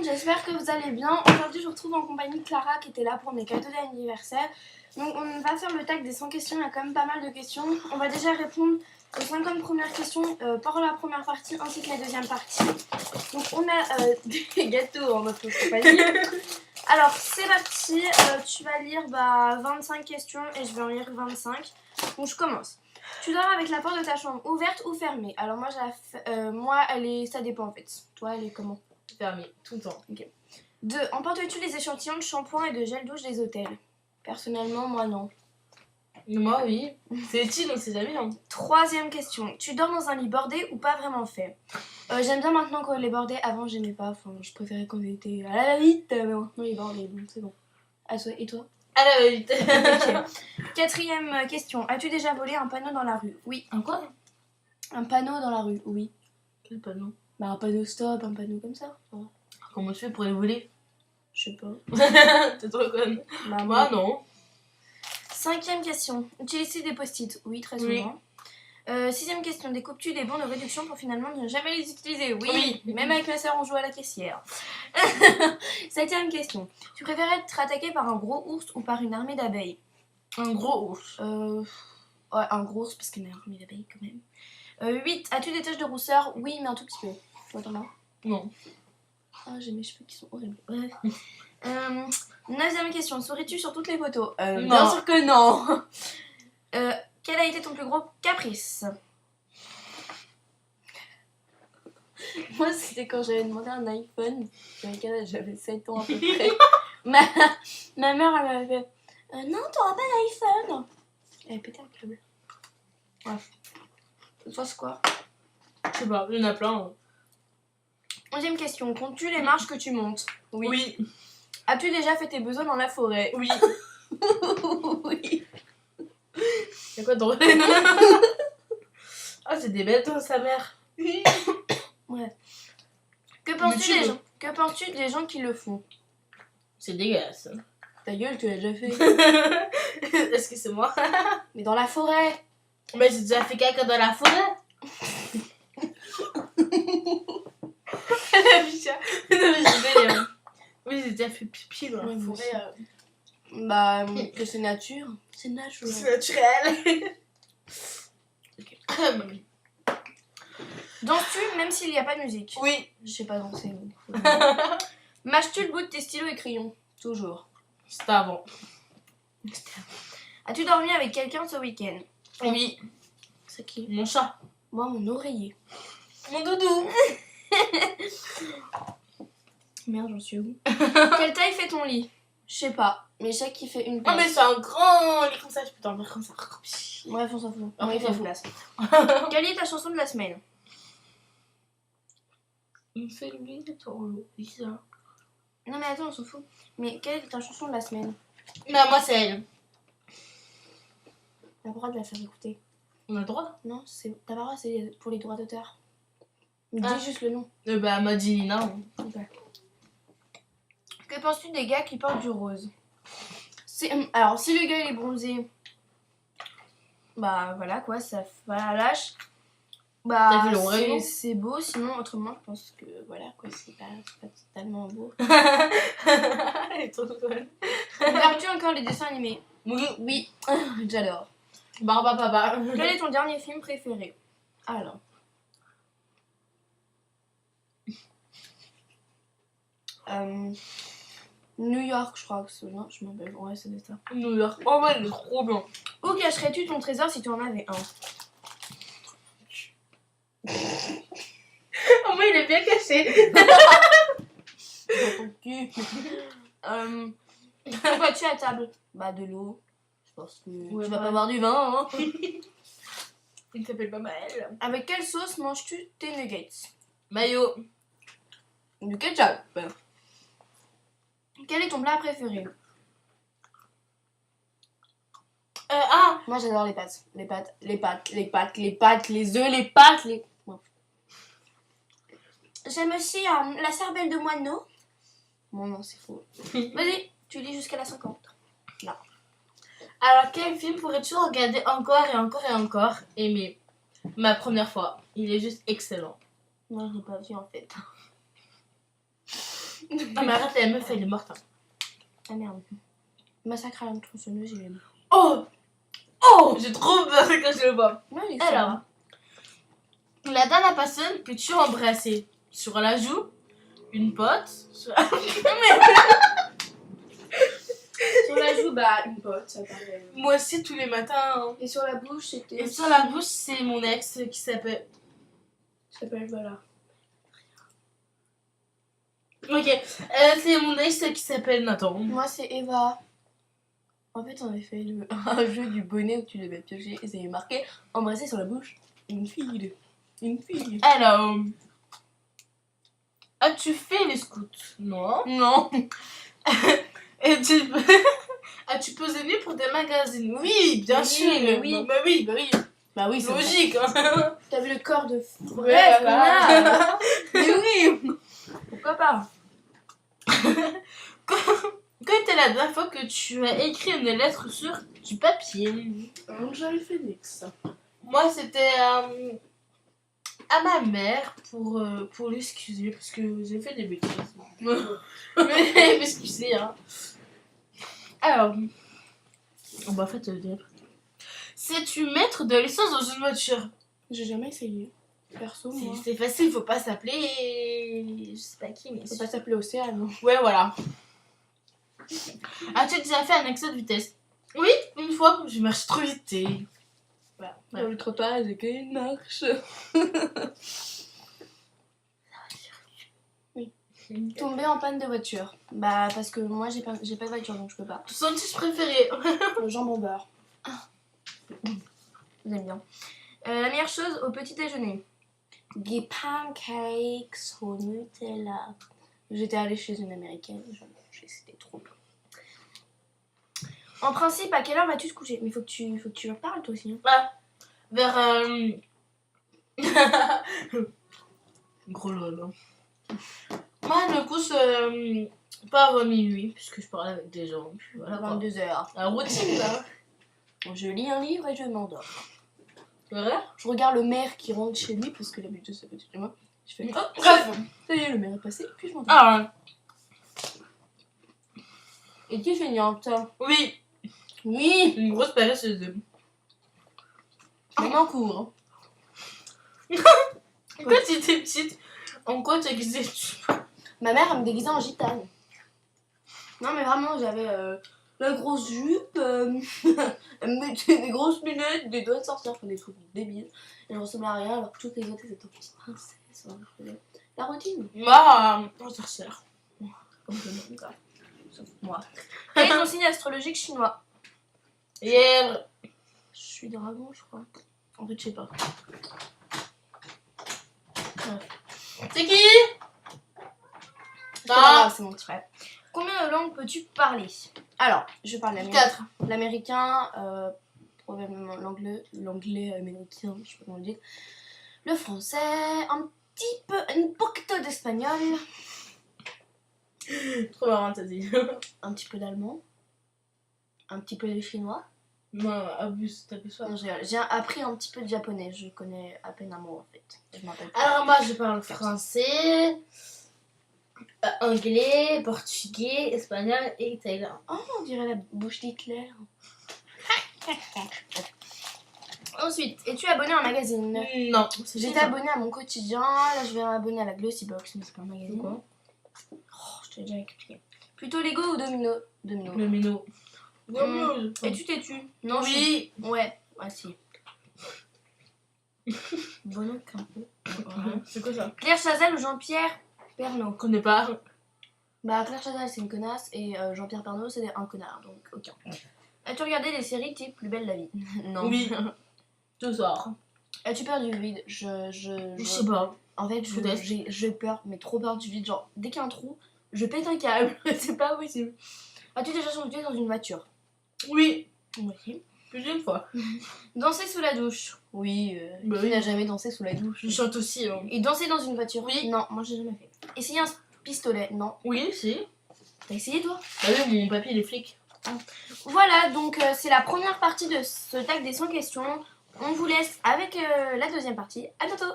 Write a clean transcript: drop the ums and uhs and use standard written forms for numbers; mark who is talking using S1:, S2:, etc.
S1: j'espère que vous allez bien. Aujourd'hui, je vous retrouve en compagnie de Clara qui était là pour mes cadeaux d'anniversaire. Donc, on va faire le tag des 100 questions. Il y a quand même pas mal de questions. On va déjà répondre aux 50 premières questions pour la première partie ainsi que la deuxième partie. Donc, on a des gâteaux en notre compagnie. Alors, c'est parti. Tu vas lire 25 questions et je vais en lire 25. Donc, je commence. Tu dors avec la porte de ta chambre ouverte ou fermée? Alors, moi, ça dépend en fait. Toi, elle est comment?
S2: Fermé, tout le temps.
S1: Ok. 2. Emportes-tu les échantillons de shampoing et de gel douche des hôtels? Personnellement, moi non.
S2: Moi, oui. C'est utile, on sait jamais. Hein.
S1: 3e question. Tu dors dans un lit bordé ou pas vraiment fait? J'aime bien maintenant qu'on les bordés. Avant, j'aimais pas. Enfin, je préférais quand ils étaient à la vite. Mais maintenant, les bordés, bon, c'est bon. Et toi?
S2: À la vite.
S1: Ok. 4e question. As-tu déjà volé un panneau dans la rue? Oui.
S2: Un quoi?
S1: Un panneau dans la rue, oui.
S2: Quel panneau?
S1: Un panneau stop, un panneau comme ça. Oh.
S2: Comment tu fais pour les voler?
S1: Je sais pas.
S2: T'es trop conne.
S1: Moi,
S2: non.
S1: 5e question. Utilises des post-it? Oui, très souvent. 6e question. Découpes-tu des bons de réduction pour finalement ne jamais les utiliser? Oui. Même avec ma soeur, on joue à la caissière. 7e question. Tu préférais être attaqué par un gros ours ou par une armée d'abeilles?
S2: Un gros ours.
S1: Ouais, un gros ours parce qu'il y a une armée d'abeilles quand même. 8. As-tu des taches de rousseur? Oui, mais un tout petit peu. Attends là.
S2: Non.
S1: Ah, j'ai mes cheveux qui sont horribles. Bref. 9e question. Souris-tu sur toutes les photos? Bien sûr que non. Quel a été ton plus gros caprice? Moi, c'était quand j'avais demandé un iPhone. J'avais 7 ans à peu près. ma mère, elle m'avait fait non, t'auras pas d'iPhone. Elle avait pété un câble. Bref. Toi, c'est quoi?
S2: Je sais pas, il y en a plein. Hein.
S1: 11e question. Comptes-tu les marches que tu montes?
S2: Oui.
S1: As-tu déjà fait tes besoins dans la forêt?
S2: Oui.
S1: Oui.
S2: Y'a quoi drôle? Ah, c'est des bêtes, hein, sa mère.
S1: Ouais. Que penses-tu des gens qui le font?
S2: C'est dégueulasse.
S1: Ta gueule, tu l'as déjà fait.
S2: Est-ce que c'est moi?
S1: Mais dans la forêt.
S2: Mais j'ai déjà fait caca dans la forêt. Non, mais j'ai délire. Oui, j'ai déjà fait pipi dans la forêt.
S1: Que c'est nature. C'est naturel.
S2: C'est naturel.
S1: Okay. Danses-tu même s'il n'y a pas de musique?
S2: Oui.
S1: Je sais pas danser. Mâches-tu le bout de tes stylos et crayons? Toujours.
S2: C'était avant.
S1: As-tu dormi avec quelqu'un ce week-end?
S2: Oui.
S1: C'est qui?
S2: Mon chat.
S1: Moi, mon oreiller.
S2: Mon doudou.
S1: Merde, j'en suis où? Quelle taille fait ton lit? Je sais pas, mais je sais qu'il fait une place.
S2: Oh, mais c'est un grand lit comme ça, je peux dormir comme ça.
S1: Bref, on s'en fout.
S2: Ah,
S1: il fait une place. Quelle est ta chanson de la semaine?
S2: Il me fait lui, ça.
S1: Non, mais attends, on s'en fout. Mais quelle est ta chanson de la semaine?
S2: Mais moi, c'est elle.
S1: T'as le droit de la faire écouter.
S2: On a le droit?
S1: Non, t'as pas le droit, c'est pour les droits d'auteur. Dis juste le nom.
S2: Madilina.
S1: Okay. Que penses-tu des gars qui portent du rose? Alors, si le gars il est bronzé, voilà quoi, ça la lâche. C'est beau, sinon autrement, je pense que voilà quoi, c'est pas totalement beau.
S2: Elle est trop conne.
S1: Regardes-tu encore les dessins animés? Oui, j'adore.
S2: Barba Papa.
S1: Quel est ton dernier film préféré? Alors. New York, je crois que c'est. Non, je m'appelle. Ouais, c'est ça.
S2: New York. Oh, ouais, il est trop bien.
S1: Où cacherais-tu ton trésor si tu en avais un?
S2: Oh, moi, il est bien caché.
S1: Dans ton cul. Pourquoi tu es à table? De l'eau. Je pense que tu vas pas boire du vin, hein.
S2: Il s'appelle pas Maël.
S1: Avec quelle sauce manges-tu tes nuggets?
S2: Mayo.
S1: Du ketchup. Quel est ton plat préféré? Moi j'adore les pâtes. Les pâtes, les œufs, les pâtes, les... J'aime aussi la cervelle de moineau. Bon non, c'est faux. Vas-y, tu lis jusqu'à la 50. Non.
S2: Alors, quel film pourrais-tu regarder encore et encore et encore? Aimer. Ma première fois. Il est juste excellent.
S1: Moi je l'ai pas vu en fait.
S2: Ah, mais arrête, la meuf, elle est morte. Hein.
S1: Ah merde. Massacre à la tronçonneuse, il est mort.
S2: Oh! Oh! J'ai trop peur quand je le vois.
S1: Ouais, il est
S2: Alors, la dernière personne que tu as embrassée sur la joue, une pote, sur la,
S1: sur la joue, bah, une pote, ça paraît.
S2: moi aussi tous les matins. Hein.
S1: Et sur la bouche, c'était.
S2: Et sur la bouche, c'est mon ex qui s'appelle.
S1: Ça s'appelle, voilà.
S2: Ok, c'est mon ex qui s'appelle Nathan.
S1: Moi, c'est Eva. En fait, on avait fait un jeu du bonnet où tu devais piocher et ça y est marqué embrasser sur la bouche. Une fille. Une fille.
S2: Alors, as-tu fait les scouts? Non.
S1: Non.
S2: Et tu as-tu posé nu pour des magazines? Oui, bien
S1: Oui,
S2: sûr.
S1: mais oui.
S2: Bah oui, bah oui.
S1: Bah oui, c'est
S2: Logique. Hein.
S1: T'as vu le corps de
S2: Ouais,
S1: rêve qu'on
S2: voilà.
S1: a. Mais oui. Pourquoi pas?
S2: Quand était la dernière fois que tu as écrit une lettre sur du papier?
S1: J'avais fait Nix.
S2: Moi, c'était à ma mère pour l'excuser parce que j'ai fait des bêtises. Mais m'excuser, hein. Alors, bah, en fait, sais-tu mettre de l'essence dans une voiture?
S1: J'ai jamais essayé. Perso, moi.
S2: C'est facile, faut pas s'appeler. Je sais pas qui, mais.
S1: Faut pas s'appeler Océane.
S2: Ouais, voilà. As-tu déjà fait un excès de vitesse? Oui, une fois, je marche trop vite et. Voilà.
S1: Dans le trottoir, j'ai fait une marche. Oui. Tomber en panne de voiture. Bah, parce que moi, j'ai pas de voiture, donc je peux pas.
S2: Ton sandwich préféré?
S1: Le jambon beurre. J'aime bien. La meilleure chose au petit déjeuner. Des pancakes au Nutella. J'étais allée chez une américaine, j'en ai mangé, c'était trop bon. En principe, à quelle heure vas-tu te coucher? Mais faut que tu en parles toi aussi. Hein.
S2: Ah, vers. Gros lol. Hein. Moi, je me couche pas avant minuit, puisque je parle avec des gens. Puis voilà, quoi.
S1: 22h.
S2: La routine, là.
S1: Je lis un livre et je m'endors.
S2: C'est vrai?
S1: Je regarde le maire qui rentre chez lui, parce que l'habitude c'est à côté de chez moi. Je fais
S2: Oh, bref.
S1: ça y est, le maire est passé, puis je m'endors.
S2: Ah,
S1: Et qui est feignante?
S2: oui,
S1: Oui,
S2: une grosse paresseuse.
S1: même en cours.
S2: Quand tu étais petite, en quoi tu as guisé?
S1: Ma mère, elle me déguisait en gitane. Non, mais vraiment, j'avais la grosse jupe, elle me mettait des grosses lunettes, des doigts de sorcière, enfin des trucs débiles. Et je ressemblais à rien, alors que toutes les autres, elles étaient en princesse. La routine.
S2: Moi, en sorcière.
S1: Comme tout le monde, quoi. Sauf moi. Quel est ton signe astrologique chinois?
S2: Hier.
S1: Je suis dragon, je crois. En fait, je sais pas.
S2: C'est qui?
S1: C'est pas grave, c'est mon petit frère. Combien de langues peux-tu parler? Alors, je parle l'américain, probablement l'anglais américain, je sais pas comment le dire. Le français, un poquito d'espagnol,
S2: Trop marrant, t'as dit.
S1: un petit peu d'allemand, un petit peu de chinois.
S2: Non, abuse, t'as que ça.
S1: Non, j'ai appris un petit peu de japonais, je connais à peine un mot en fait. Je m'en rappelle pas.
S2: Alors, moi, je parle français, anglais, portugais, espagnol et italien.
S1: Oh, on dirait la bouche d'Hitler. Ensuite, es-tu abonné à un magazine?
S2: Non,
S1: J'étais abonnée à Mon Quotidien, là je vais m'abonner à la Glossybox, mais c'est pas un magazine.
S2: Quoi?
S1: Oh, je t'ai déjà expliqué. Plutôt Lego ou Domino? Domino.
S2: Le minot.
S1: Es-tu têtu? Non,
S2: Oui.
S1: Ouais, si. Bono Campo.
S2: C'est quoi ça?
S1: Claire Chazal ou Jean-Pierre Pernaut?
S2: Je connais pas.
S1: Bah, Claire Chazal c'est une connasse et Jean-Pierre Pernaut c'est un connard, donc aucun. As-tu regardé des séries type Plus belle la vie? Non.
S2: Oui. Ce soir.
S1: As-tu peur du vide?
S2: Je sais pas.
S1: En fait, j'ai peur, mais trop peur du vide. Genre, dès qu'il y a un trou, je pète un câble. C'est pas possible. As-tu déjà chanté dans une voiture?
S2: Oui.
S1: Moi aussi.
S2: Plus d'une fois.
S1: Danser sous la douche? Oui,
S2: Bah
S1: qui
S2: oui.
S1: n'a jamais dansé sous la douche?
S2: Je chante aussi. Hein.
S1: Et danser dans une voiture?
S2: Oui.
S1: Non, moi j'ai jamais fait. Essayer un pistolet? Non.
S2: Oui, si.
S1: T'as essayé toi?
S2: Bah oui, mon papy, il est flic.
S1: Voilà, donc c'est la première partie de ce tag des 100 questions. On vous laisse avec la deuxième partie. À bientôt!